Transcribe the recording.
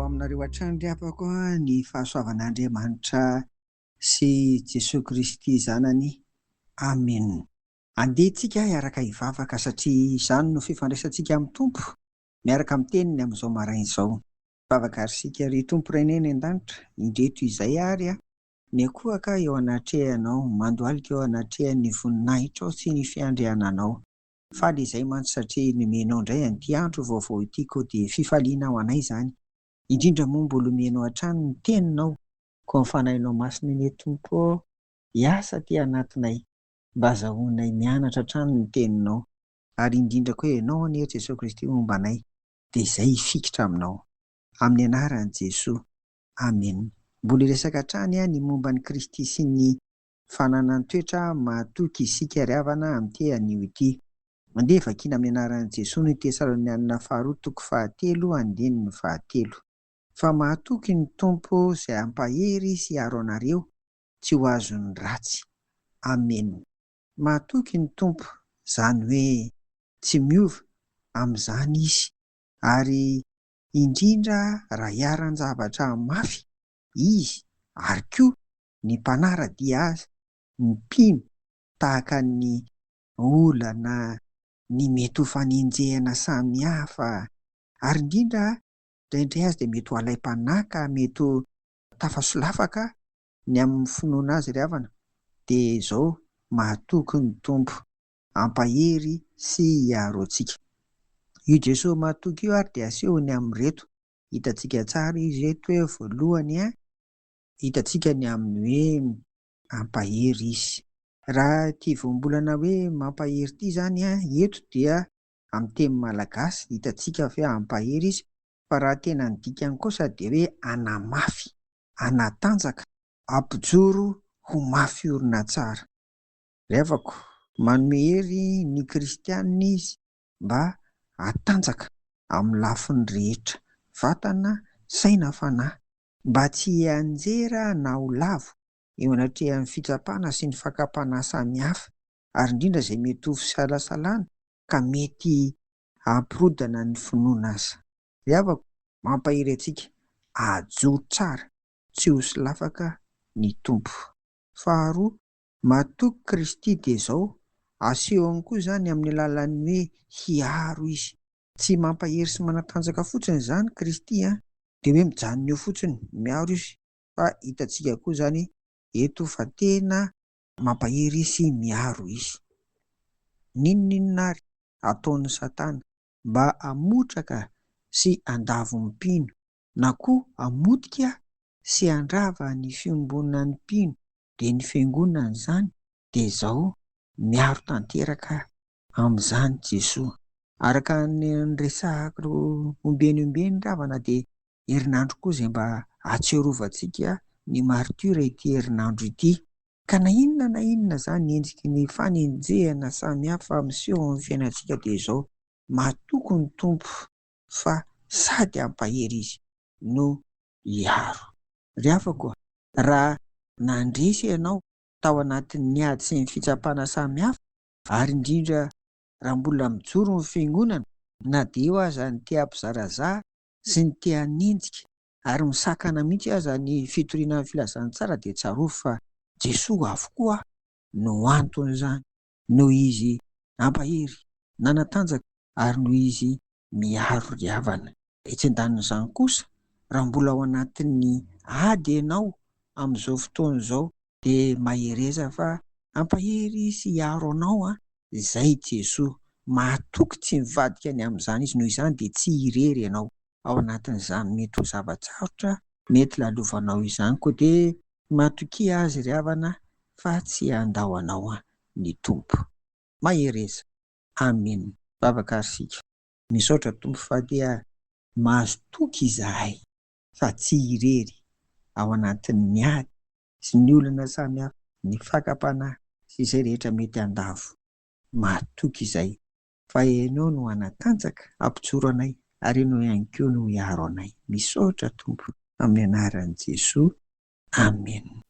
aminareo hatrany ry apako ny fahasoavan'Andriamanitra sy Jesosy Kristy zanany. Amen. Andeha tsika hiaraka hivavaka satria izany no fifandraisantsika amin'ny Tompo miaraka amin'ny teniny amin'izao maraina izao. Vavaka ary sika ry Tompo reneny an-danitra, indreto izay ary ny akohaka eo anatrehanao, mandohalika eo anatrehan'ny voninahitra sy ny fiandriananao. Faly izay mantsy satria nomenao indray anty andro vaovao ity koa dia fifaliana ho anay izany. Indrindra moa mbola omenao hatrany ny teninao, koa ny fanahinao masina eny Tompo, hiasa aty anatinay mba azahoanay mianatra hatrany ny teninao, ary indrindra koa ianao anie Jesosy Kristy momba anay, dia izay hifikitra aminao. Amin'ny anaran'i Jesoa, amen. Mbola resaka hatrany ny momba ny Kristy sy ny fananany toetra mahatoky isika ry havana amin'ity anio ity. Mandeha vakiana amin'ny anaran'i Jesoa ny Tesalonianina faharoa toko 7:1-7. Fa mahatoky ny Tompo izay hampahery sy haro anareo tsy ho azon'ny ratsy. Amen. Mahatoky ny Tompo, izany hoe tsy miova amin'izany izy, ary indrindra raha hiaran-javatra mafy izy, ary koa ny mpanara-dia azy, ny mpino tahaka ny olana, ny mety ho fanenjehana samihafa, ary indrindra indraindray azy dia mety ho alaim-panaka, mety ho tafasolafaka ny amin'ny finoana azy ry havana, dia izao mahatoky ny Tompo hampahery sy hiaro antsika. Io Jesosy mahatoky io ary dia asehony amin'ireto, hitantsika tsara izy reto hoe voalohany hitantsika ny amin'ny hoe hampahery izy. Raha ity voambolana hoe mampahery ity izany eto dia amin'ny teny malagasy hitantsika hoe hampahery izy, fa raha tena ny dikany kosa dia hoe hanamafy, hanatanjaka, hampijoro ho mafy orina tsara. Revako manome hery ny kristianina izy mba hatanjaka amin'ny lafiny rehetra, vatana, saina, fanahy, mba tsy hanjera na ho lavo eo anatrehan'ny fitsapana sy ny fakapana samihafa, ary indrindra izay mety ho fisalasalana ka mety hampirodana ny finoana azy. Ry havako, mampahery antsika hajoro tsara, tsy ho solafaka ny Tompo. Faharoa, mahatoky Kristy dia izao asehony koa izany amin'ny alalan'ny hoe hiaro izy. Tsy mampahery sy manatanjaka fotsiny izany Kristy dia hoe mijanona eo fotsiny miaro izy, fa hitantsika koa izany eto fa tena mampahery sy miaro izy. N'inon'inona ary ataon'ny Satana mba hamotraka sy handavo ny mpino, na koa hamotika sy handrava ny fiombonana ny mpino dia ny fiangonana izany, dia izao miaro tanteraka amin'izany Jesosy. Araka ny resahako ombenombeny ravana dia herinandro koa izay mba ahatsiarovantsika ny martyra ity herinandro ity, ka na inona izany endriky ny fanenjehana samihafa miseho amin'ny fiainantsika dia izao mahatoky ny Tompo fa sady hampahery izy no hiaro. Ry havako, raha nandresy ianao tao anatin'ny ady sy ny fitsapana samihafa, ary indrindra raha mbola mijoro ny fiangonana, na dia eo aza ny te hampizarazara sy ny te hanenjika, ary misakana mihitsy aza ny fitoriana amin'ny filazantsara, dia tsarovy fa Jesosy avokoa no antony izany, noho izy hampahery, nanatanjaka, ary noho izy miaro ry havana. Etsy andanin'izany kosa, raha mbola ao anatin'ny ady ianao amin'izao fotoana izao, dia mahereza fa hampahery sy hiaro anao izay Jesosy. Mahatoky tsy mivadika ny amin'izany izy, noho izany dia tsy hirery ianao ao anatin'izany mety ho zavatsarotra mety lalovanao izany, koa dia mahatoky azy ry havana fa tsy handao anao ny Tompo. Mahereza. Amen. Vavaka ary sika. Misaotra Tompo fa dia mahazo toky izahay fa tsy hirery ao anatin'ny ady sy ny olana samihafa, ny fakapana sy izay rehetra mety handavo. Mahatoky izay fa ianao no hanatanjaka, hampijoro anay, ary ianao ihany koa no hiaro anay. Misaotra Tompo, amin'ny anaran'i Jesosy. Amen.